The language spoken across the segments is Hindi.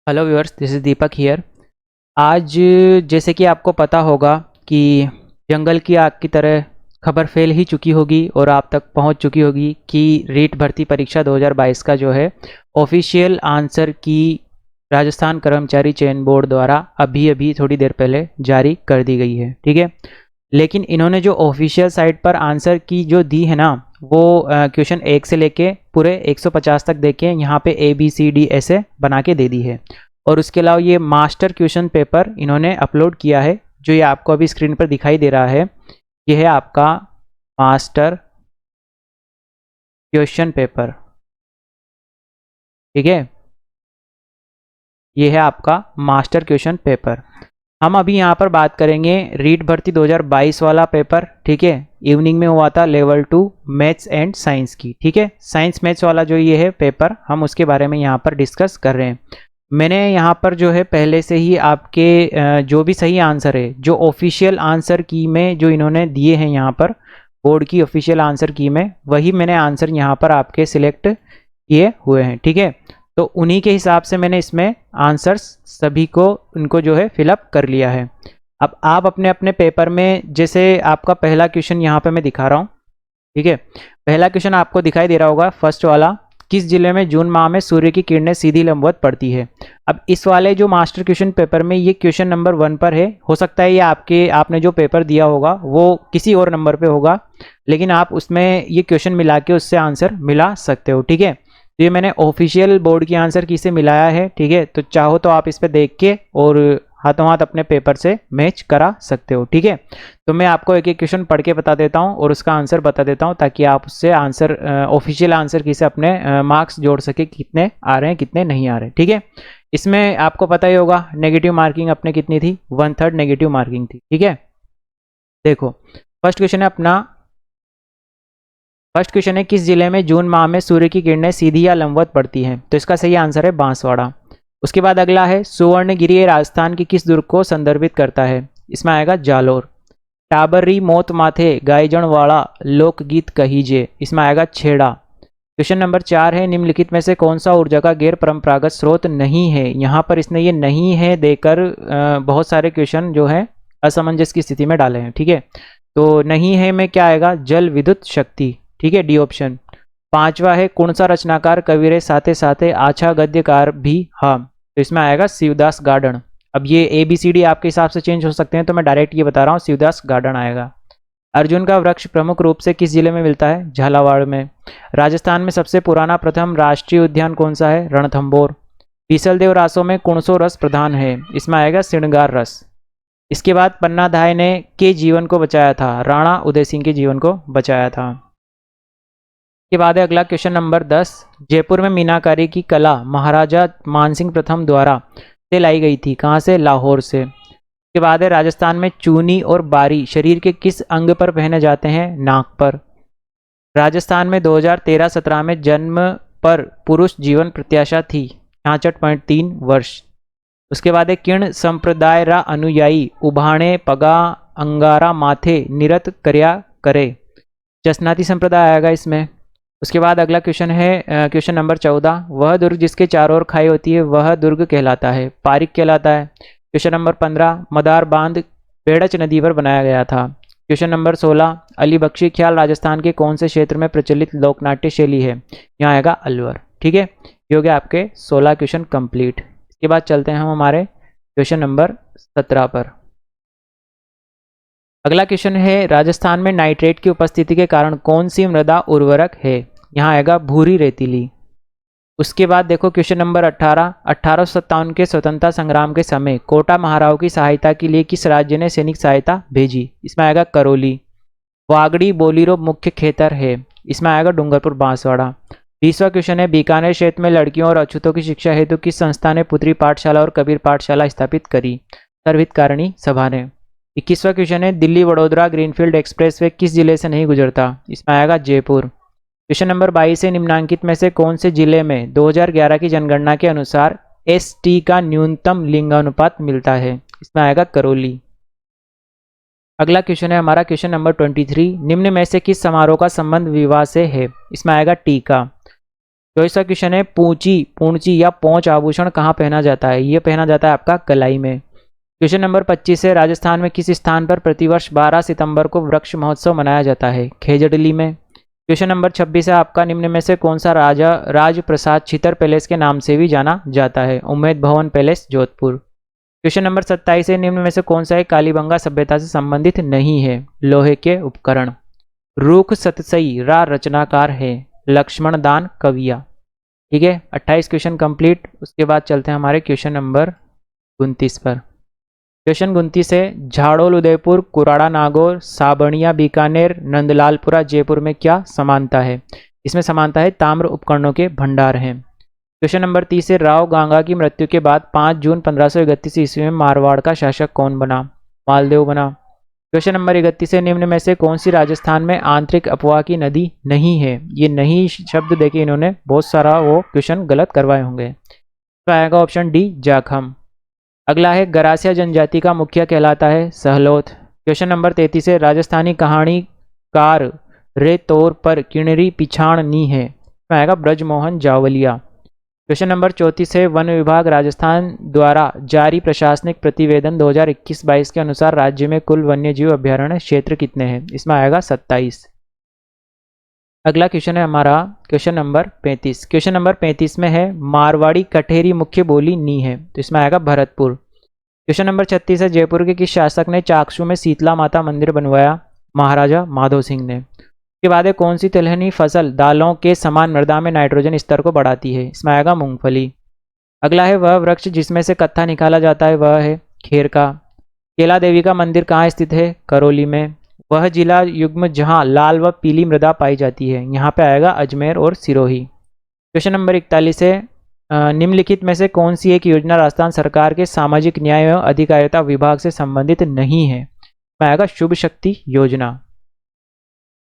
Hello viewers, this is Deepak here. आज जैसे कि आपको पता होगा कि जंगल की आग की तरह खबर फैल ही चुकी होगी और आप तक पहुंच चुकी होगी कि रीट भर्ती परीक्षा 2022 का जो है ऑफिशियल आंसर की राजस्थान कर्मचारी चयन बोर्ड द्वारा अभी अभी थोड़ी देर पहले जारी कर दी गई है। ठीक है, लेकिन इन्होंने जो ऑफिशियल साइट पर आंसर की जो दी है ना, वो क्वेश्चन 1 से लेके पूरे 150 तक देके यहाँ पे ABCD ऐसे बना के दे दी है। और उसके अलावा ये मास्टर क्वेश्चन पेपर इन्होंने अपलोड किया है, जो ये आपको अभी स्क्रीन पर दिखाई दे रहा है। ये है आपका मास्टर क्वेश्चन पेपर। ठीक है, ये है आपका मास्टर क्वेश्चन पेपर। हम अभी यहाँ पर बात करेंगे रीट भर्ती 2022 वाला पेपर। ठीक है, इवनिंग में हुआ था लेवल 2 मैथ्स एंड साइंस की। ठीक है, साइंस मैथ्स वाला जो ये है पेपर, हम उसके बारे में यहाँ पर डिस्कस कर रहे हैं। मैंने यहाँ पर जो है पहले से ही आपके जो भी सही आंसर है, जो ऑफिशियल आंसर की में जो इन्होंने दिए हैं यहाँ पर बोर्ड की ऑफिशियल आंसर की में, वही मैंने आंसर यहाँ पर आपके सिलेक्ट किए हुए हैं। ठीक है, तो उन्हीं के हिसाब से मैंने इसमें आंसर्स सभी को उनको जो है फिलअप कर लिया है। अब आप अपने अपने पेपर में, जैसे आपका पहला क्वेश्चन यहाँ पे मैं दिखा रहा हूँ। ठीक है, पहला क्वेश्चन आपको दिखाई दे रहा होगा, फर्स्ट वाला, किस जिले में जून माह में सूर्य की किरणें सीधी लंबवत पड़ती है। अब इस वाले जो मास्टर क्वेश्चन पेपर में ये क्वेश्चन नंबर 1 पर है। हो सकता है ये आपने जो पेपर दिया होगा वो किसी और नंबर पे होगा, लेकिन आप उसमें ये क्वेश्चन मिला के उससे आंसर मिला सकते हो। ठीक है, तो ये मैंने ऑफिशियल बोर्ड की आंसर की से मिलाया है। ठीक है, तो चाहो तो आप इस पर देख के और हाथों हाथ अपने पेपर से मैच करा सकते हो। ठीक है, तो मैं आपको एक एक क्वेश्चन पढ़ के बता देता हूँ और उसका आंसर बता देता हूँ, ताकि आप उससे आंसर ऑफिशियल आंसर की से अपने मार्क्स जोड़ सके, कितने आ रहे हैं कितने नहीं आ रहे। ठीक है, इसमें आपको पता ही होगा नेगेटिव मार्किंग अपने कितनी थी, 1/3 नेगेटिव मार्किंग थी। ठीक है, देखो फर्स्ट क्वेश्चन है अपना। फर्स्ट क्वेश्चन है, किस जिले में जून माह में सूर्य की किरणें सीधी या लंबवत पड़ती हैं। तो इसका सही आंसर है बांसवाड़ा। उसके बाद अगला है, सुवर्णगिरी राजस्थान की किस दुर्ग को संदर्भित करता है। इसमें आएगा जालोर। टाबरी मोत माथे गायजनवाड़ा लोकगीत कहीजे, इसमें आएगा छेड़ा। क्वेश्चन नंबर 4 है, निम्नलिखित में से कौन सा ऊर्जा का गैर परंपरागत स्रोत नहीं है। यहाँ पर इसने ये नहीं है देकर बहुत सारे क्वेश्चन जो है असमंजस की स्थिति में डाले हैं। ठीक है, तो नहीं है में क्या आएगा, जल विद्युत शक्ति। ठीक है, डी ऑप्शन। पांचवा है, कौन सा रचनाकार कविरे साथे साथे आछा गद्यकार भी हाँ। तो इसमें आएगा शिवदास गार्डन। अब ये ABCD आपके हिसाब से चेंज हो सकते हैं, तो मैं डायरेक्ट ये बता रहा हूँ, शिवदास गार्डन आएगा। अर्जुन का वृक्ष प्रमुख रूप से किस जिले में मिलता है, झालावाड़ में। राजस्थान में सबसे पुराना प्रथम राष्ट्रीय उद्यान कौन सा है, रणथंभौर। बीसलदेव रासों में कौन सो रस प्रधान है। इसमें आएगा श्रृंगार रस। इसके बाद पन्ना धाय ने के जीवन को बचाया था, राणा उदय सिंह के जीवन को बचाया था। के बाद है अगला क्वेश्चन नंबर 10, जयपुर में मीनाकारी की कला महाराजा मानसिंह प्रथम द्वारा से लाई गई थी, कहाँ से, लाहौर से। के बाद है, राजस्थान में चूनी और बारी शरीर के किस अंग पर पहने जाते हैं, नाक पर। राजस्थान में 2013-17 में जन्म पर पुरुष जीवन प्रत्याशा थी 66.3 वर्ष। उसके बाद है, किर्ण संप्रदाय रा अनुयायी उभाणे पगा अंगारा माथे निरत कर्या करे। चसनाती संप्रदाय आएगा इसमें। उसके बाद अगला क्वेश्चन है क्वेश्चन नंबर 14, वह दुर्ग जिसके चारों ओर खाई होती है वह दुर्ग कहलाता है, पारिक कहलाता है। क्वेश्चन नंबर 15, मदार बांध बेड़च नदी पर बनाया गया था। क्वेश्चन नंबर 16, अली बख्शी ख्याल राजस्थान के कौन से क्षेत्र में प्रचलित लोकनाट्य शैली है। यहाँ आएगा अलवर। ठीक है, ये हो गया आपके 16 क्वेश्चन कंप्लीट। इसके बाद चलते हैं हम हमारे क्वेश्चन नंबर 17 पर। अगला क्वेश्चन है, राजस्थान में नाइट्रेट की उपस्थिति के कारण कौन सी मृदा उर्वरक है। यहाँ आएगा भूरी रेतीली। उसके बाद देखो क्वेश्चन नंबर 18, 1857 के स्वतंत्रता संग्राम के समय कोटा महाराव की सहायता के लिए किस राज्य ने सैनिक सहायता भेजी। इसमें आएगा करौली। वागड़ी बोलीरो मुख्य खेतर है। इसमें आएगा डूंगरपुर बांसवाड़ा। 20वां क्वेश्चन है, बीकानेर क्षेत्र में लड़कियों और अछूतों की शिक्षा हेतु किस संस्था ने पुत्री पाठशाला और कबीर पाठशाला स्थापित करी। सर्वहितकारिणी सभा ने। 21वां क्वेश्चन है, दिल्ली वडोदरा ग्रीनफील्ड एक्सप्रेसवे किस जिले से नहीं गुजरता। इसमें आएगा जयपुर। क्वेश्चन नंबर 22 है, निम्नांकित में से कौन से जिले में 2011 की जनगणना के अनुसार ST का न्यूनतम लिंगानुपात मिलता है। इसमें आएगा करौली। अगला क्वेश्चन है हमारा क्वेश्चन नंबर 23, निम्न में से किस समारोह का संबंध विवाह से है। इसमें आएगा टीका। 24वां क्वेश्चन है पूंची पूंची या पोंच आभूषण कहाँ पहना जाता है? ये पहना जाता है आपका कलाई में। क्वेश्चन नंबर 25 है राजस्थान में किस स्थान पर प्रतिवर्ष 12 सितंबर को वृक्ष महोत्सव मनाया जाता है? खेजड़ली में। क्वेश्चन नंबर 26 है आपका निम्न में से कौन सा राजा राजप्रसाद छितर पैलेस के नाम से भी जाना जाता है? उम्मेद भवन पैलेस जोधपुर। क्वेश्चन नंबर 27 है निम्न में से कौन सा एक कालीबंगा सभ्यता से संबंधित नहीं है? लोहे के उपकरण। रूख सतसई रा रचनाकार है? लक्ष्मण दान कविया। ठीक है, 28 क्वेश्चन कंप्लीट। उसके बाद चलते हैं हमारे क्वेश्चन नंबर 29 पर। क्वेश्चन 29 है झाड़ोल उदयपुर, कुराड़ा नागौर, साबणिया बीकानेर, नंदलालपुरा जयपुर में क्या समानता है? इसमें समानता है ताम्र उपकरणों के भंडार हैं। क्वेश्चन नंबर 30 है राव गांगा की मृत्यु के बाद 5 जून 1531 ईस्वी में मारवाड़ का शासक कौन बना? मालदेव बना। क्वेश्चन नंबर 31 है निम्न में से कौन सी राजस्थान में आंतरिक अपवाह की नदी नहीं है? ये नहीं शब्द देके इन्होंने बहुत सारा वो क्वेश्चन गलत करवाए होंगे। तो आएगा ऑप्शन डी जाखम। अगला है गरासिया जनजाति का मुखिया कहलाता है? सहलोत। क्वेश्चन नंबर 33 है राजस्थानी कहानीकार रे तौर पर किणरी पिछाण नी है? तो आएगा ब्रजमोहन जावलिया। क्वेश्चन नंबर 34 है वन विभाग राजस्थान द्वारा जारी प्रशासनिक प्रतिवेदन 2021-22 के अनुसार राज्य में कुल वन्यजीव अभ्यारण्य क्षेत्र कितने हैं? इसमें आएगा 27। अगला क्वेश्चन है हमारा क्वेश्चन नंबर 35। क्वेश्चन नंबर 35 में है मारवाड़ी कठेरी मुख्य बोली नी है? तो इसमें आएगा भरतपुर। क्वेश्चन नंबर 36 है जयपुर के किस शासक ने चाकसू में शीतला माता मंदिर बनवाया? महाराजा माधो सिंह ने। के बाद है कौन सी तिलहनी फसल दालों के समान मृदा में नाइट्रोजन स्तर को बढ़ाती है? इसमें आएगा मूंगफली। अगला है वह वृक्ष जिसमें से कत्था निकाला जाता है, वह है खेर का। केला देवी का मंदिर कहाँ स्थित है? करौली में। वह जिला युग्म जहाँ लाल व पीली मृदा पाई जाती है, यहाँ पे आएगा अजमेर और सिरोही। क्वेश्चन नंबर 41 है निम्नलिखित में से कौन सी एक योजना राजस्थान सरकार के सामाजिक न्याय एवं अधिकारिता विभाग से संबंधित नहीं है? इसमें आएगा शुभ शक्ति योजना।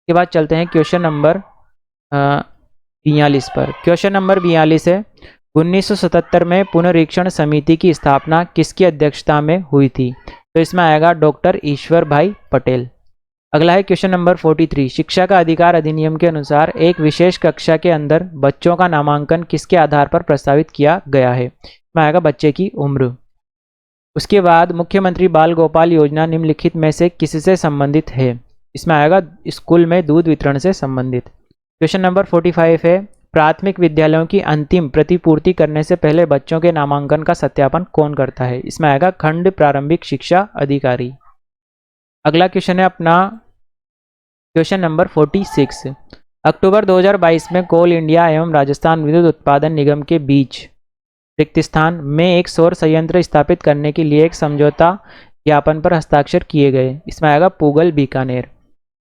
के बाद चलते हैं क्वेश्चन नंबर 42 पर। क्वेश्चन नंबर 42 है 1977 में पुनरीक्षण समिति की स्थापना किसकी अध्यक्षता में हुई थी? तो इसमें आएगा डॉक्टर ईश्वर भाई पटेल। अगला है क्वेश्चन नंबर 43 शिक्षा का अधिकार अधिनियम के अनुसार एक विशेष कक्षा के अंदर बच्चों का नामांकन किसके आधार पर प्रस्तावित किया गया है? इसमें आएगा बच्चे की उम्र। उसके बाद मुख्यमंत्री बाल गोपाल योजना निम्नलिखित में से किससे संबंधित है? इसमें आएगा स्कूल में दूध वितरण से संबंधित। क्वेश्चन नंबर 45 है प्राथमिक विद्यालयों की अंतिम प्रतिपूर्ति करने से पहले बच्चों के नामांकन का सत्यापन कौन करता है? इसमें आएगा खंड प्रारंभिक शिक्षा अधिकारी। अगला क्वेश्चन है अपना क्वेश्चन नंबर 46 अक्टूबर 2022 में कोल इंडिया एवं राजस्थान विद्युत उत्पादन निगम के बीच रिक्त स्थान में एक सौर संयंत्र स्थापित करने के लिए एक समझौता ज्ञापन पर हस्ताक्षर किए गए। इसमें आएगा पूगल बीकानेर।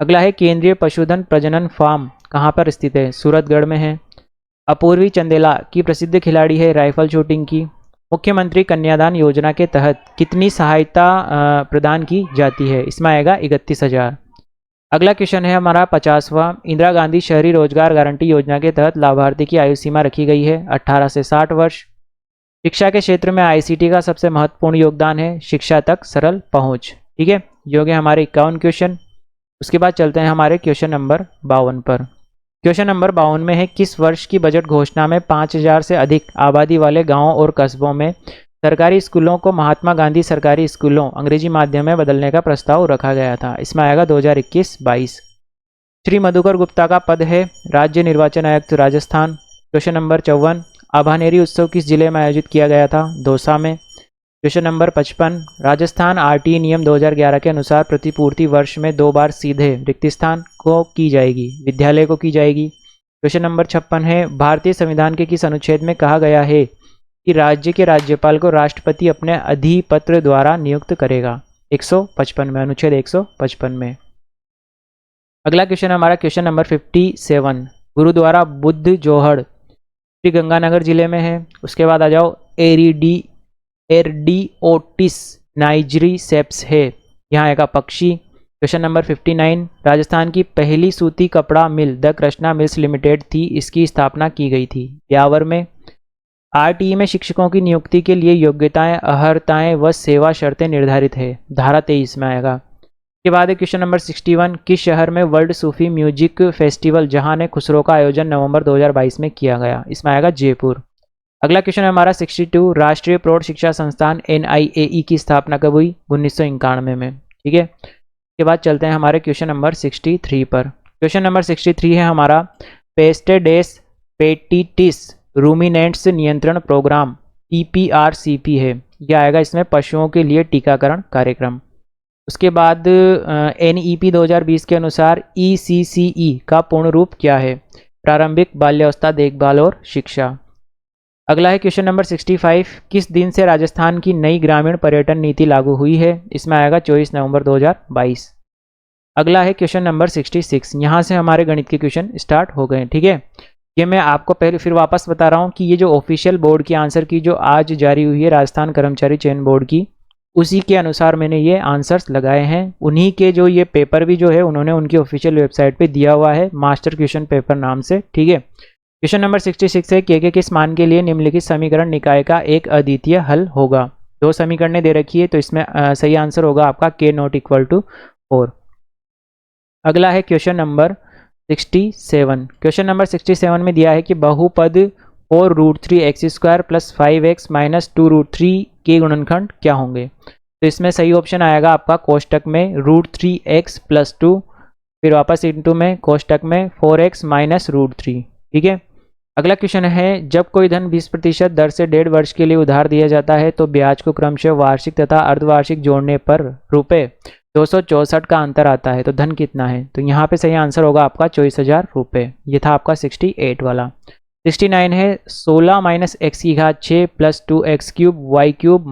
अगला है केंद्रीय पशुधन प्रजनन फार्म कहाँ पर स्थित है? सूरतगढ़ में है। अपूर्वी चंदेला की प्रसिद्ध खिलाड़ी है राइफल शूटिंग की। मुख्यमंत्री कन्यादान योजना के तहत कितनी सहायता प्रदान की जाती है? इसमें आएगा 31,000। अगला क्वेश्चन है हमारा 50वां इंदिरा गांधी शहरी रोजगार गारंटी योजना के तहत लाभार्थी की आयु सीमा रखी गई है 18 से 60 वर्ष। शिक्षा के क्षेत्र में आईसीटी का सबसे महत्वपूर्ण योगदान है शिक्षा तक सरल पहुंच। ठीक है, ये हो गए हमारे 51 क्वेश्चन। उसके बाद चलते हैं हमारे क्वेश्चन नंबर 52 पर। क्वेश्चन नंबर 52 में है किस वर्ष की बजट घोषणा में 5000 से अधिक आबादी वाले गांवों और कस्बों में सरकारी स्कूलों को महात्मा गांधी सरकारी स्कूलों अंग्रेजी माध्यम में बदलने का प्रस्ताव रखा गया था? इसमें आएगा 2021-22। श्री मधुकर गुप्ता का पद है राज्य निर्वाचन आयुक्त राजस्थान। क्वेश्चन नंबर 54 आभानेरी उत्सव किस जिले में आयोजित किया गया था? दौसा में। क्वेश्चन नंबर 55 राजस्थान आरटीई नियम 2011 के अनुसार प्रतिपूर्ति वर्ष में 2 बार सीधे रिक्त स्थान को की जाएगी? विद्यालय को की जाएगी। क्वेश्चन नंबर 56 है भारतीय संविधान के किस अनुच्छेद में कहा गया है कि राज्य के राज्यपाल को राष्ट्रपति अपने अधिपत्र द्वारा नियुक्त करेगा? 155 में, अनुच्छेद 155 में। अगला क्वेश्चन हमारा क्वेश्चन नंबर 57 गुरुद्वारा बुद्ध जोहड़ श्री गंगानगर जिले में है। उसके बाद आ जाओ एरडीओटिस नाइजरी सेप्स है, यहाँ आएगा पक्षी। क्वेश्चन नंबर 59 राजस्थान की पहली सूती कपड़ा मिल द कृष्णा मिल्स लिमिटेड थी, इसकी स्थापना की गई थी? ब्यावर में। आरटीई में शिक्षकों की नियुक्ति के लिए योग्यताएं, अर्हताएं व सेवा शर्तें निर्धारित है? धारा 23 में आएगा। के बाद है क्वेश्चन नंबर 61, किस शहर में वर्ल्ड सूफी म्यूजिक फेस्टिवल जहान ए खुसरो का आयोजन नवंबर 2022 में किया गया? इसमें आएगा जयपुर। अगला क्वेश्चन है हमारा 62, राष्ट्रीय प्रौढ़ शिक्षा संस्थान NIAE की स्थापना कब हुई? 1991 में। ठीक है, के बाद चलते हैं हमारे क्वेश्चन नंबर 63 पर। क्वेश्चन नंबर 63 है हमारा पेस्टेडेस पेटिटिस रूमिनेंट्स नियंत्रण प्रोग्राम PPRCP है। यह आएगा इसमें पशुओं के लिए टीकाकरण कार्यक्रम। उसके बाद NEP 2020 के अनुसार ECCE का पूर्ण रूप क्या है? प्रारंभिक बाल्यावस्था देखभाल और शिक्षा। अगला है क्वेश्चन नंबर 65, किस दिन से राजस्थान की नई ग्रामीण पर्यटन नीति लागू हुई है? इसमें आएगा 24 नवंबर 2022। अगला है क्वेश्चन नंबर 66, यहाँ से हमारे गणित के क्वेश्चन स्टार्ट हो गए। ठीक है, ये मैं आपको पहले फिर वापस बता रहा हूँ कि ये जो ऑफिशियल बोर्ड की आंसर की जो आज जारी हुई है राजस्थान कर्मचारी चयन बोर्ड की, उसी के अनुसार मैंने ये आंसर्स लगाए हैं। उन्हीं के जो ये पेपर भी जो है उन्होंने उनकी ऑफिशियल वेबसाइट पे दिया हुआ है मास्टर क्वेश्चन पेपर नाम से। ठीक है, क्वेश्चन नंबर 66 है के किस मान के लिए निम्नलिखित समीकरण निकाय का एक अद्वितीय हल होगा? दो समीकरणें दे रखी है तो इसमें सही आंसर होगा आपका k ≠ 4। अगला है क्वेश्चन नंबर 67। क्वेश्चन नंबर 67 में दिया है कि बहुपद 4√3x² + 5x - 2√3 के गुणनखंड क्या होंगे? तो इसमें सही ऑप्शन आएगा आपका कोष्टक में √3x + 2, फिर वापस इंटू में कोष्टक में 4x - √3। ठीक है, अगला क्वेश्चन है जब कोई धन 20% दर से 1.5 वर्ष के लिए उधार दिया जाता है तो ब्याज को क्रमशः वार्षिक तथा अर्धवार्षिक जोड़ने पर रुपये 264 का अंतर आता है, तो धन कितना है? तो यहाँ पे सही आंसर होगा आपका 24,000 रुपये। ये था आपका 68 वाला। 69 है 16 - x⁻6 + 2x³ y³ -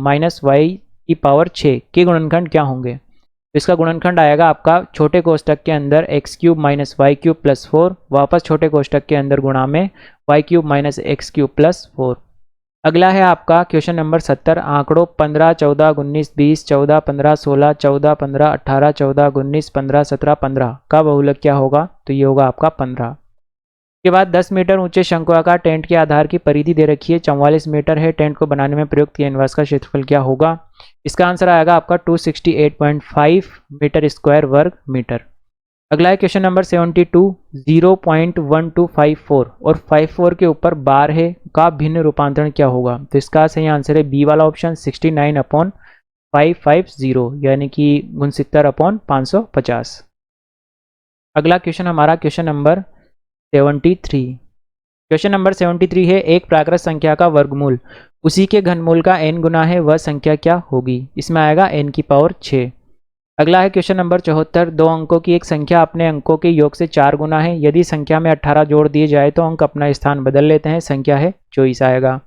y⁻6 के गुणनखंड क्या होंगे? तो इसका गुणनखंड आएगा आपका छोटे कोष्टक के अंदर x³ - y³ + 4, वापस छोटे कोष्टक के अंदर गुणा में y³ - x³ + 4। अगला है आपका क्वेश्चन नंबर 70, आंकड़ों 15, 14, 19, 20, 14, 15, 16, 14, 15, 18, 14, 19, 15, 17, 15 का बहुलक क्या होगा? तो ये होगा आपका 15। के बाद 10 मीटर ऊंचे शंक्वाकार टेंट के आधार की परिधि दे रखी है 44 मीटर है। टेंट को बनाने में प्रयुक्त कैनवास का क्षेत्रफल क्या होगा? इसका आंसर आएगा आपका 268.5 मीटर स्क्वायर वर्ग मीटर। अगला है क्वेश्चन नंबर 72, 0.1254 और 54 के ऊपर बार है का भिन्न रूपांतरण क्या होगा? तो इसका सही आंसर है बी वाला ऑप्शन 69/550 यानी कि 69/550। अगला क्वेश्चन हमारा क्वेश्चन नंबर 73। क्वेश्चन नंबर 73 है एक प्राकृत संख्या का वर्गमूल उसी के घनमूल का n गुना है, वह संख्या क्या होगी? इसमें आएगा n⁻6। अगला है क्वेश्चन नंबर 74, दो अंकों की एक संख्या अपने अंकों के योग से 4 गुना है, यदि संख्या में 18 जोड़ दिए जाए तो अंक अपना स्थान बदल लेते हैं, संख्या है 24 आएगा।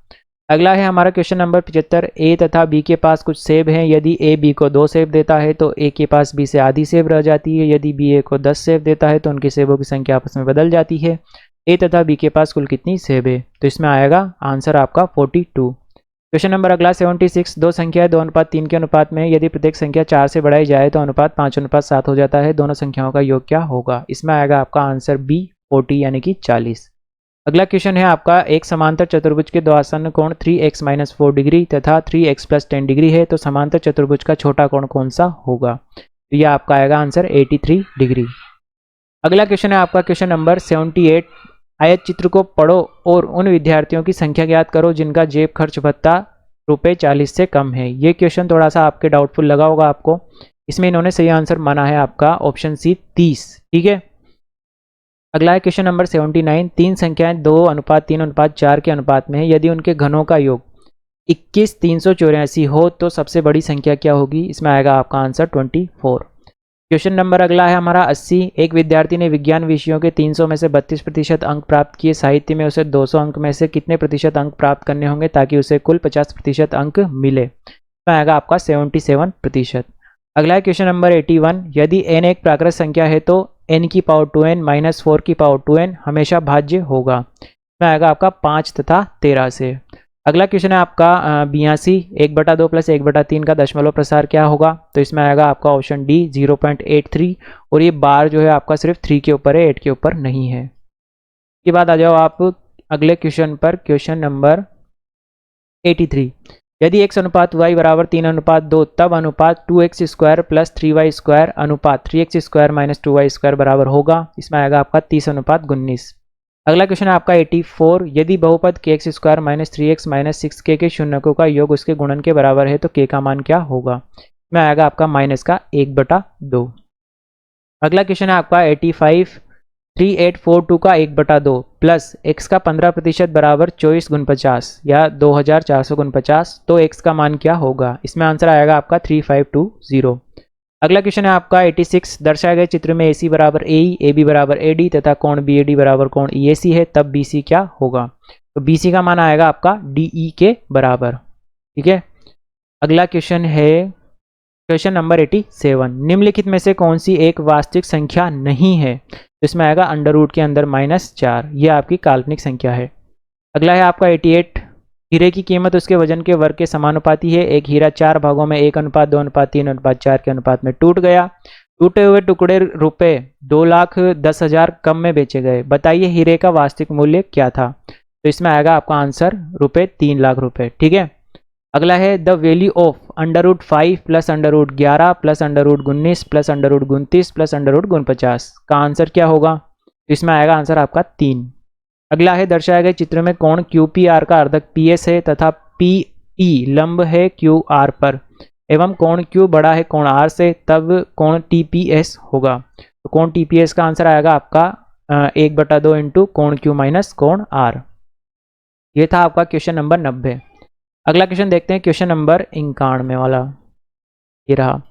अगला है हमारा क्वेश्चन नंबर 75, ए तथा बी के पास कुछ सेब हैं, यदि ए बी को 2 सेब देता है तो ए के पास बी से आधी सेब रह जाती है, यदि बी ए को 10 सेब देता है तो उनके सेबों की संख्या आपस में बदल जाती है। ए तथा बी के पास कुल कितनी सेब है? तो इसमें आएगा आंसर आपका 42। क्वेश्चन नंबर अगला 76, दो संख्याएं 2:3 के अनुपात में, यदि प्रत्येक संख्या 4 से बढ़ाई जाए तो अनुपात 5:7 हो जाता है, दोनों संख्याओं का योग क्या होगा? इसमें आएगा आपका आंसर बी 40 यानी कि 40। अगला क्वेश्चन है आपका एक समांतर चतुर्भुज के दो आसन्न कोण 3x - 4 डिग्री तथा 3x + 10 डिग्री है, तो समांतर चतुर्भुज का छोटा कोण कौन सा होगा? तो यह आपका आएगा आंसर 83 डिग्री। अगला क्वेश्चन है आपका क्वेश्चन नंबर 78, आयत चित्र को पढ़ो और उन विद्यार्थियों की संख्या ज्ञात करो जिनका जेब खर्च भत्ता ₹40 से कम है। ये क्वेश्चन थोड़ा सा आपके डाउटफुल लगा होगा आपको, इसमें इन्होंने सही आंसर माना है आपका ऑप्शन सी 30। ठीक है, अगला है क्वेश्चन नंबर 79, तीन संख्याएं 2:3:4 के अनुपात में है, यदि उनके घनों का योग 21,384 हो तो सबसे बड़ी संख्या क्या होगी? इसमें आएगा आपका आंसर 24। क्वेश्चन नंबर अगला है हमारा 80, एक विद्यार्थी ने विज्ञान विषयों के 300 में से 32% अंक प्राप्त किए, साहित्य में उसे 200 अंक में से कितने प्रतिशत अंक प्राप्त करने होंगे ताकि उसे कुल 50% अंक मिले? इसमें आएगा आपका 77%। अगला है क्वेश्चन नंबर 81, यदि n एक प्राकृत संख्या है तो n⁻2n - 4⁻2n हमेशा भाज्य होगा। इसमें आएगा आपका 5 तथा 13 से। अगला क्वेश्चन है आपका 82, 1/2 + 1/3 का दशमलव प्रसार क्या होगा? तो इसमें आएगा आपका ऑप्शन डी 0.83 और ये बार जो है आपका सिर्फ 3 के ऊपर है, 8 के ऊपर नहीं है। इसके बाद आ जाओ आप अगले क्वेश्चन पर, क्वेश्चन नंबर 83। यदि x अनुपात y बराबर 3:2 तब अनुपात 2x² प्लस 3y² अनुपात 3x² माइनस 2y² बराबर होगा। इसमें आएगा आपका 30:19। अगला क्वेश्चन है आपका 84। यदि बहुपद kx² minus 3x minus 6k के शून्यकों का योग उसके गुणन के बराबर है तो k का मान क्या होगा? इसमें आएगा आपका माइनस का 1/2। अगला क्वेश्चन है आपका 85। 3842 का 1/2 प्लस x का 15% बराबर 24 गुण 50 या 2400 गुण 50, तो x का मान क्या होगा? इसमें आंसर आएगा आपका 3520। अगला क्वेश्चन है आपका 86। दर्शाए गए चित्र में AC बराबर AE, AB बराबर AD तथा कोण BAD बराबर कोण EAC है, तब BC क्या होगा? तो BC का मान आएगा आपका DE के बराबर। ठीक है। अगला क्वेश्चन है क्वेश्चन नंबर 87। निम्नलिखित में से कौन सी एक वास्तविक संख्या नहीं है? तो इसमें आएगा अंडर रूट के अंदर -4, यह आपकी काल्पनिक संख्या है। अगला है आपका 88। हीरे की कीमत उसके वजन के वर्ग के समानुपाती है। एक हीरा 4 भागों में 1:2:3:4 के अनुपात में टूट गया। टूटे हुए टुकड़े रुपए 2,10,000 कम में बेचे गए। बताइए हीरे का वास्तविक मूल्य क्या था? तो इसमें आएगा आपका आंसर रुपए 3 लाख रुपए। ठीक है। अगला है the value of √5 plus √11 plus √19 plus √29 plus √49 का आंसर क्या होगा? तो इसमें आएगा आंसर आपका 3। अगला है दर्शाए गए चित्र में कोण QPR का अर्धक PS है तथा PE लंब है QR पर एवं कोण Q बड़ा है कोण R से, तब कोण TPS होगा। तो कोण TPS का आंसर आएगा आपका 1/2 इंटू कोण Q माइनस कोण R। ये था आपका क्वेश्चन नंबर 90। अगला क्वेश्चन देखते हैं क्वेश्चन नंबर 91 वाला। ये रहा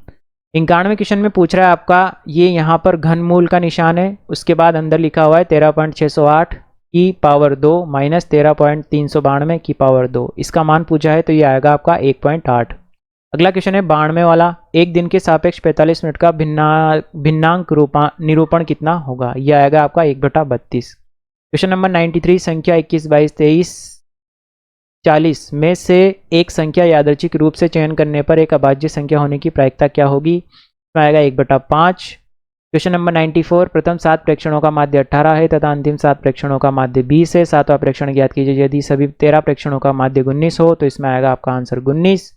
91वें क्वेश्चन में पूछ रहा है आपका, ये यहाँ पर घनमूल का निशान है, उसके बाद अंदर लिखा हुआ है 13.608 की पावर 2 माइनस 13.392 की पावर 2। इसका मान पूछा है तो ये आएगा आपका 1.8। अगला क्वेश्चन है 92 वाला। एक दिन के सापेक्ष 45 मिनट का भिन्नांक निरूपण कितना होगा? यह आएगा आपका 1/32। Question number 93। संख्या 21, 22, 23, 40 में से एक संख्या यादृच्छिक रूप से चयन करने पर एक अभाज्य संख्या होने की प्रायिकता क्या होगी? इसमें आएगा 1/5। Question number 94। प्रथम 7 प्रेक्षणों का माध्य 18 है तथा अंतिम 7 प्रेक्षणों का माध्य 20 है। 7वां प्रेक्षण ज्ञात कीजिए। यदि सभी 13 प्रेक्षणों का माध्य 19 हो तो इसमें आएगा आपका आंसर 19।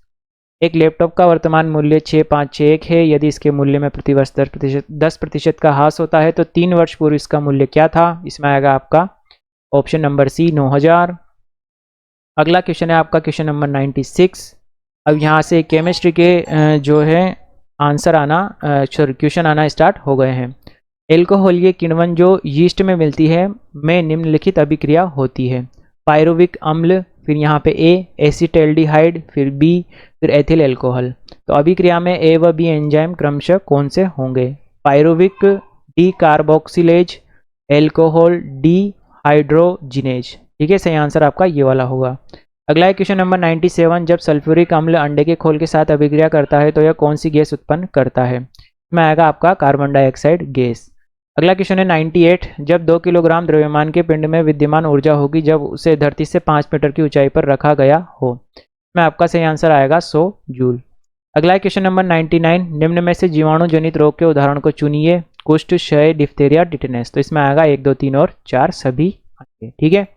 एक लैपटॉप का वर्तमान मूल्य 6561 है। यदि इसके मूल्य में प्रतिवर्ष 10% का ह्रास होता है तो 3 वर्ष पूर्व इसका मूल्य क्या था? इसमें आएगा आपका ऑप्शन नंबर सी 9000। अगला क्वेश्चन है आपका क्वेश्चन नंबर 96। अब यहाँ से केमिस्ट्री के जो है आंसर आना क्वेश्चन आना स्टार्ट हो गए हैं। एल्कोहलीय किण्वन जो यीस्ट में मिलती है में निम्नलिखित अभिक्रिया होती है। पायरुविक अम्ल, फिर यहाँ पे ए एसिटाल्डिहाइड, फिर बी फिर एथिल एल्कोहल। तो अभिक्रिया में ए व बी एंजाइम क्रमशः कौन से होंगे? Pyruvic decarboxylase, alcohol dehydrogenase. ठीक है, सही आंसर आपका ये वाला होगा। अगला है क्वेश्चन नंबर 97। जब सल्फ्यूरिक अम्ल अंडे के खोल के साथ अभिक्रिया करता है तो यह कौन सी गैस उत्पन्न करता है? इसमें आएगा आपका कार्बन डाइऑक्साइड गैस। अगला क्वेश्चन है 98। जब 2 किलोग्राम द्रव्यमान के पिंड में विद्यमान ऊर्जा होगी जब उसे धरती से 5 मीटर की ऊंचाई पर रखा गया हो? इसमें आपका सही आंसर आएगा 100 जूल। अगला है क्वेश्चन नंबर 99। निम्न में से जीवाणु जनित रोग के उदाहरण को चुनिए। कुष्ठ, क्षय, डिप्थेरिया, टिटेनस। तो इसमें आएगा 1, 2, 3 और 4 सभी। ठीक है।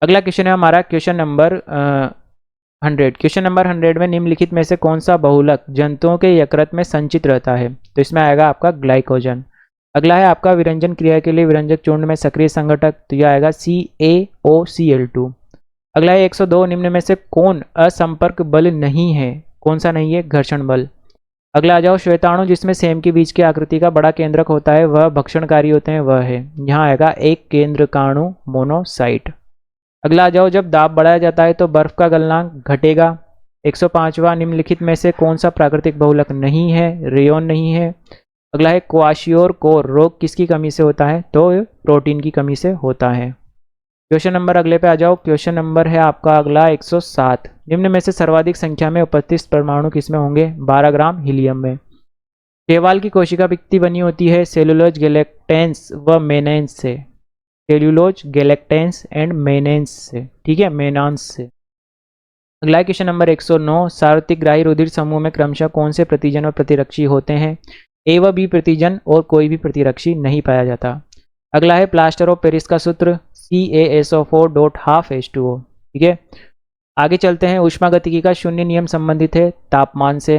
अगला क्वेश्चन है हमारा क्वेश्चन नंबर 100। क्वेश्चन नंबर 100 में निम्नलिखित में से कौन सा बहुलक जंतुओं के यकृत में संचित रहता है? तो इसमें आएगा आपका ग्लाइकोजन। अगला है आपका विरंजन क्रिया के लिए विरंजक चूर्ण में सक्रिय संघटक, तो यह आएगा CaOCl2। अगला है 102। निम्न में से कौन असंपर्क बल नहीं है? कौन सा नहीं है? घर्षण बल। अगला आ जाओ श्वेताणु जिसमें सेम के बीज की आकृति का बड़ा केंद्रक होता है वह भक्षणकारी होते हैं, वह है, यहाँ आएगा एक केंद्रकाणु मोनोसाइट। अगला आ जाओ जब दाब बढ़ाया जाता है तो बर्फ का गलनांक घटेगा। 105वां। निम्नलिखित में से कौन सा प्राकृतिक बहुलक नहीं है? रेयोन नहीं है। अगला है क्वाशियोर कोर रोग किसकी कमी से होता है? तो प्रोटीन की कमी से होता है। क्वेश्चन नंबर अगले पे आ जाओ। क्वेश्चन नंबर है आपका अगला 107। निम्न में से सर्वाधिक संख्या में उपस्थित परमाणु किसमें होंगे? 12 ग्राम हीलियम में। शैवाल की कोशिका भित्ति बनी होती है सेलुलोज, गैलेक्टेंस व मेनेंस से। सेल्यूलोज, गैलेक्टेंस एंड मेनेंस से। ठीक है, मेनांस से। अगला क्वेश्चन नंबर 109। सार्वत्रिक ग्राही रुधिर समूह में क्रमशः कौन से प्रतिजन और प्रतिरक्षी होते हैं? ए व बी प्रतिजन और कोई भी प्रतिरक्षी नहीं पाया जाता। अगला है प्लास्टर ऑफ पेरिस का सूत्र CaSO4.12H2O। ठीक है। आगे चलते हैं। ऊष्मागतिकी का शून्य नियम संबंधित है तापमान से।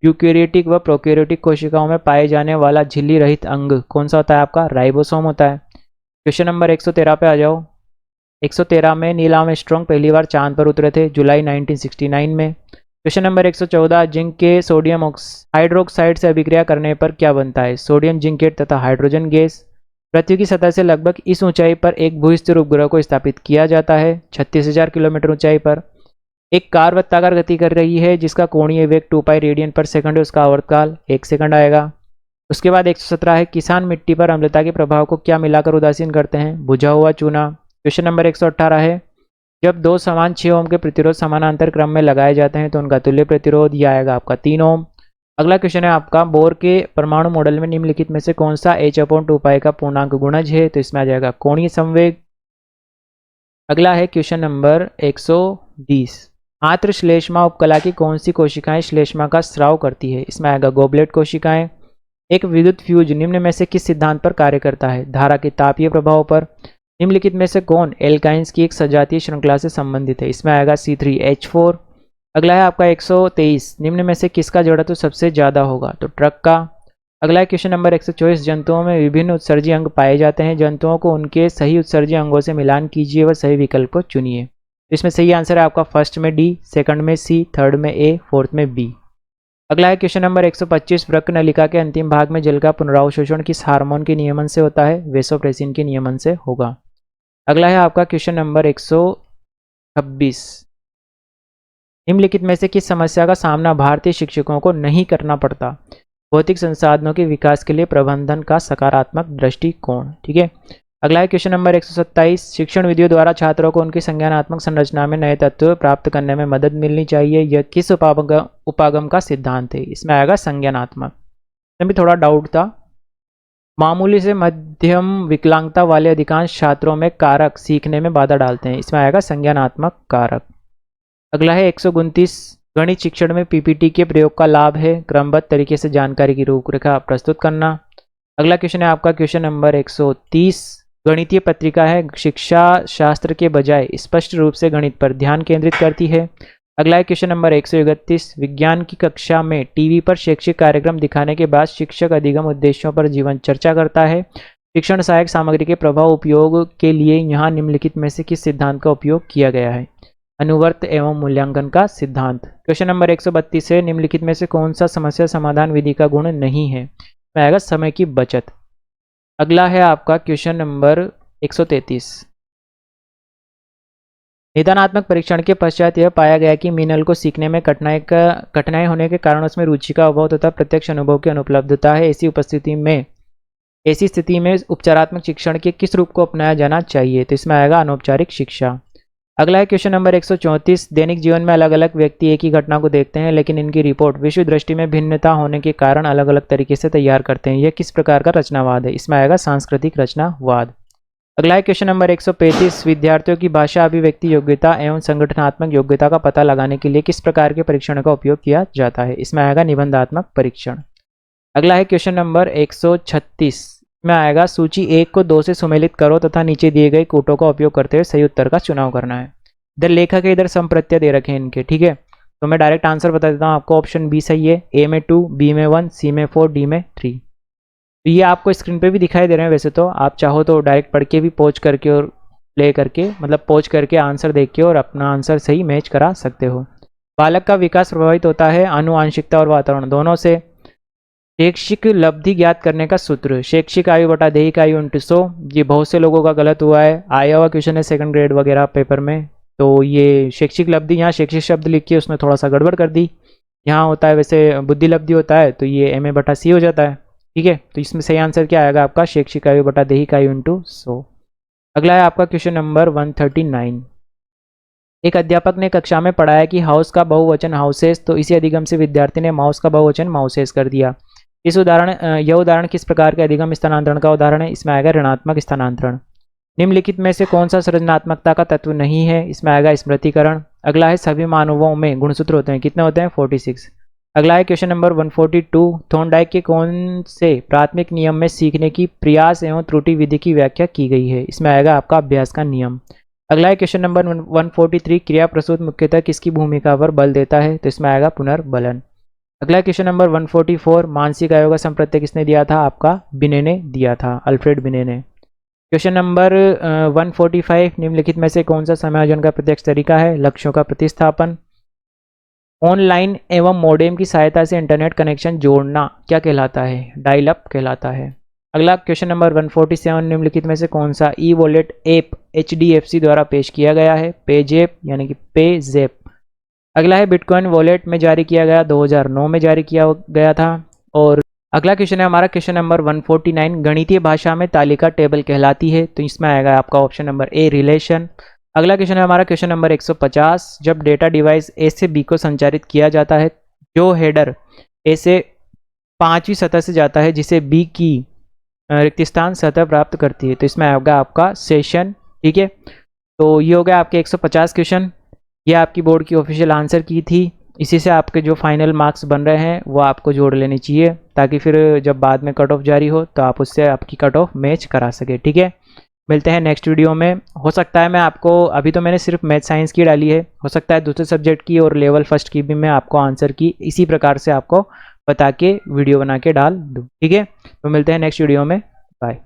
यूकैरियोटिक व प्रोकैरियोटिक कोशिकाओं में पाए जाने वाला झिल्ली रहित अंग कौन सा होता है? आपका राइबोसोम होता है। क्वेश्चन नंबर 113 पे आ जाओ। 113 में नील आर्मस्ट्रांग पहली बार चांद पर उतरे थे जुलाई 1969 में। क्वेश्चन नंबर 114, जिंक के सोडियम हाइड्रोक्साइड से अभिक्रिया करने पर क्या बनता है? सोडियम जिंकेट तथा हाइड्रोजन गैस। पृथ्वी की सतह से लगभग इस ऊंचाई पर एक भूस्थिर उपग्रह को स्थापित किया जाता है 36,000 किलोमीटर ऊंचाई पर। एक कार वृत्ताकार गति कर रही है जिसका कोणीय वेग 2 पाई रेडियन पर सेकंड है, उसका आवर्तकाल 1 सेकंड आएगा। उसके बाद 117 है, किसान मिट्टी पर अम्लता के प्रभाव को क्या मिलाकर उदासीन करते हैं? बुझा हुआ चूना। क्वेश्चन नंबर 118 है, जब दो समान 6 ओम के प्रतिरोध समानांतर क्रम में लगाए जाते हैं तो उनका तुल्य प्रतिरोध यह आएगा आपका 3 ओम। अगला क्वेश्चन है आपका, बोर के परमाणु मॉडल में निम्नलिखित में से कौन सा h/2 पाई का पूर्णांक गुणज है? तो इसमें आ जाएगा कोणीय संवेग। अगला है क्वेश्चन नंबर 120, आंत्र श्लेष्मा उपकला की कौन सी कोशिकाएं श्लेष्मा का स्राव करती है? इसमें आएगा गोबलेट कोशिकाएं। एक विद्युत फ्यूज निम्न में से किस सिद्धांत पर कार्य करता है? धारा के तापीय प्रभाव पर। निम्नलिखित में से कौन एल्काइंस की एक सजातीय श्रृंखला से संबंधित है? इसमें आएगा C3H4। अगला है आपका 123, निम्न में से किसका जड़त्व सबसे ज्यादा होगा? तो ट्रक का। अगला है क्वेश्चन नंबर 124, जंतुओं में विभिन्न उत्सर्जी अंग पाए जाते हैं, जंतुओं को उनके सही उत्सर्जी अंगों से मिलान कीजिए व सही विकल्प को चुनिए। इसमें सही आंसर है आपका फर्स्ट में D, सेकंड में C, थर्ड में A, फोर्थ में B। अगला है क्वेश्चन नंबर 125, वृक्क नलिका के अंतिम भाग में जल का पुनरावशोषण किस हार्मोन के नियमन से होता है? वेसोप्रेसिन के नियमन से होगा। अगला है आपका क्वेश्चन नंबर 126, निम्नलिखित में से किस समस्या का सामना भारतीय शिक्षकों को नहीं करना पड़ता? भौतिक संसाधनों के विकास के लिए प्रबंधन का सकारात्मक दृष्टिकोण। ठीक है। अगला है क्वेश्चन नंबर 127, शिक्षण विधियों द्वारा छात्रों को उनकी संज्ञानात्मक संरचना में नए तत्व प्राप्त करने में मदद मिलनी चाहिए, यह किस उपागम का सिद्धांत है? इसमें आएगा संज्ञानात्मक। इसमें भी थोड़ा डाउट था। मामूली से मध्यम विकलांगता वाले अधिकांश छात्रों में कारक सीखने में बाधा डालते हैं, इसमें आएगा संज्ञानात्मक कारक। अगला है 129, गणित शिक्षण में पीपीटी के प्रयोग का लाभ है क्रमबद्ध तरीके से जानकारी की रूपरेखा प्रस्तुत करना। अगला क्वेश्चन है आपका क्वेश्चन नंबर 130, गणितीय पत्रिका है शिक्षा शास्त्र के बजाय स्पष्ट रूप से गणित पर ध्यान केंद्रित करती है। अगला है क्वेश्चन नंबर 131, विज्ञान की कक्षा में टीवी पर शैक्षिक कार्यक्रम दिखाने के बाद शिक्षक अधिगम उद्देश्यों पर जीवन चर्चा करता है। शिक्षण सहायक सामग्री के प्रभाव उपयोग के लिए यहाँ निम्नलिखित में से किस सिद्धांत का उपयोग किया गया है? अनुवर्त एवं मूल्यांकन का सिद्धांत। क्वेश्चन नंबर 132 है, निम्नलिखित में से कौन सा समस्या समाधान विधि का गुण नहीं है? आएगा समय की बचत। अगला है आपका क्वेश्चन नंबर 133, निदानात्मक परीक्षण के पश्चात यह पाया गया कि मीनल को सीखने में कठिनाई होने के कारण उसमें रुचि का अभाव तथा प्रत्यक्ष अनुभव की अनुपलब्धता है। ऐसी स्थिति में उपचारात्मक शिक्षण के किस रूप को अपनाया जाना चाहिए? तो इसमें आएगा अनौपचारिक शिक्षा। अगला है क्वेश्चन नंबर 134, दैनिक जीवन में अलग अलग व्यक्ति एक ही घटना को देखते हैं लेकिन इनकी रिपोर्ट विश्व दृष्टि में भिन्नता होने के कारण अलग अलग तरीके से तैयार करते हैं, यह किस प्रकार का रचनावाद है? इसमें आएगा सांस्कृतिक रचनावाद। अगला है क्वेश्चन नंबर 135, विद्यार्थियों की भाषा अभिव्यक्ति योग्यता एवं संगठनात्मक योग्यता का पता लगाने के लिए किस प्रकार के परीक्षण का उपयोग किया जाता है? इसमें आएगा निबंधात्मक परीक्षण। अगला है क्वेश्चन नंबर 136 में आएगा, सूची 1 को 2 से सुमेलित करो तथा नीचे दिए गए कूटों का उपयोग करते हुए सही उत्तर का चुनाव करना है। इधर लेखक है, इधर संप्रत्यय दे रखे हैं इनके। ठीक है, तो मैं डायरेक्ट आंसर बता देता हूँ आपको। ऑप्शन बी सही है, ए में 2, बी में 1, सी में 4, डी में 3। तो ये आपको स्क्रीन पे भी दिखाई दे रहे हैं। वैसे तो आप चाहो तो डायरेक्ट पढ़ के भी पॉज करके और प्ले करके, मतलब पॉज करके आंसर देख के और अपना आंसर सही मैच करा सकते हो। बालक का विकास प्रभावित होता है आनुवांशिकता और वातावरण दोनों से। शैक्षिक लब्धि ज्ञात करने का सूत्र, शैक्षिक आयु बटा दैहिक आयु × 100। ये बहुत से लोगों का गलत हुआ है, आया हुआ क्वेश्चन है सेकंड ग्रेड वगैरह पेपर में। तो ये शैक्षिक लब्धि, यहाँ शैक्षिक शब्द लिख के उसमें थोड़ा सा गड़बड़ कर दी। यहाँ होता है वैसे बुद्धि लब्धि होता है, तो ये MA बटा C हो जाता है। ठीक है, तो इसमें सही आंसर क्या आएगा आपका? शैक्षिक आयु बटा दैहिक आयु × 100। अगला है आपका क्वेश्चन नंबर 139, एक अध्यापक ने कक्षा में पढ़ाया कि हाउस का बहुवचन हाउसेस, तो इसी अधिगम से विद्यार्थी ने माउस का बहुवचन माउसेस कर दिया। यह उदाहरण किस प्रकार के अधिगम स्थानांतरण का उदाहरण है? इसमें आएगा ऋणात्मक स्थानांतरण। निम्नलिखित में से कौन सा सृजनात्मकता का तत्व नहीं है? इसमें आएगा स्मृतिकरण। अगला है सभी मानवों में गुणसूत्र होते हैं, कितने होते हैं? 46। अगला है क्वेश्चन नंबर 142, थॉर्नडाइक के कौन से प्राथमिक नियम में सीखने की प्रयास एवं त्रुटि विधि की व्याख्या की गई है? इसमें आएगा आपका अभ्यास का नियम। अगला है क्वेश्चन नंबर 143, क्रिया प्रसूत मुख्यतः किसकी भूमिका पर बल देता है, तो इसमें आएगा पुनर्बलन। अगला क्वेश्चन नंबर 144, मानसिक आयोग का संप्रत्यय किसने दिया था, आपका बिने ने दिया था, अल्फ्रेड बिने ने। क्वेश्चन नंबर 145, निम्नलिखित में से कौन सा समायोजन का प्रत्यक्ष तरीका है, लक्ष्यों का प्रतिस्थापन। ऑनलाइन एवं मॉडेम की सहायता से इंटरनेट कनेक्शन जोड़ना क्या कहलाता है, डायल अप कहलाता है। अगला क्वेश्चन नंबर 147, निम्नलिखित में से कौन सा ई वॉलेट ऐप HDFC द्वारा पेश किया गया है, पेजेप यानी कि पेजेप। अगला है बिटकॉइन वॉलेट में जारी किया गया, 2009 में जारी किया गया था। और अगला क्वेश्चन है हमारा क्वेश्चन नंबर 149, गणितीय भाषा में तालिका टेबल कहलाती है, तो इसमें आएगा आपका ऑप्शन नंबर ए रिलेशन। अगला क्वेश्चन है हमारा क्वेश्चन नंबर 150, जब डेटा डिवाइस ए से बी को संचारित किया जाता है, जो हेडर ए से 5वीं सतह से जाता है जिसे बी की रिक्त स्थान सतह प्राप्त करती है, तो इसमें आएगा आपका सेशन। ठीक है, तो ये हो गया आपके 150 क्वेश्चन। ये आपकी बोर्ड की ऑफिशियल आंसर की थी। इसी से आपके जो फाइनल मार्क्स बन रहे हैं वो आपको जोड़ लेने चाहिए, ताकि फिर जब बाद में कट ऑफ जारी हो तो आप उससे आपकी कट ऑफ मैच करा सके। ठीक है, मिलते हैं नेक्स्ट वीडियो में। हो सकता है मैं आपको, अभी तो मैंने सिर्फ मैथ साइंस की डाली है, हो सकता है दूसरे सब्जेक्ट की और लेवल फर्स्ट की भी मैं आपको आंसर की इसी प्रकार से आपको बता के वीडियो बना के डाल दूँ। ठीक है, तो मिलते हैं नेक्स्ट वीडियो में। बाय।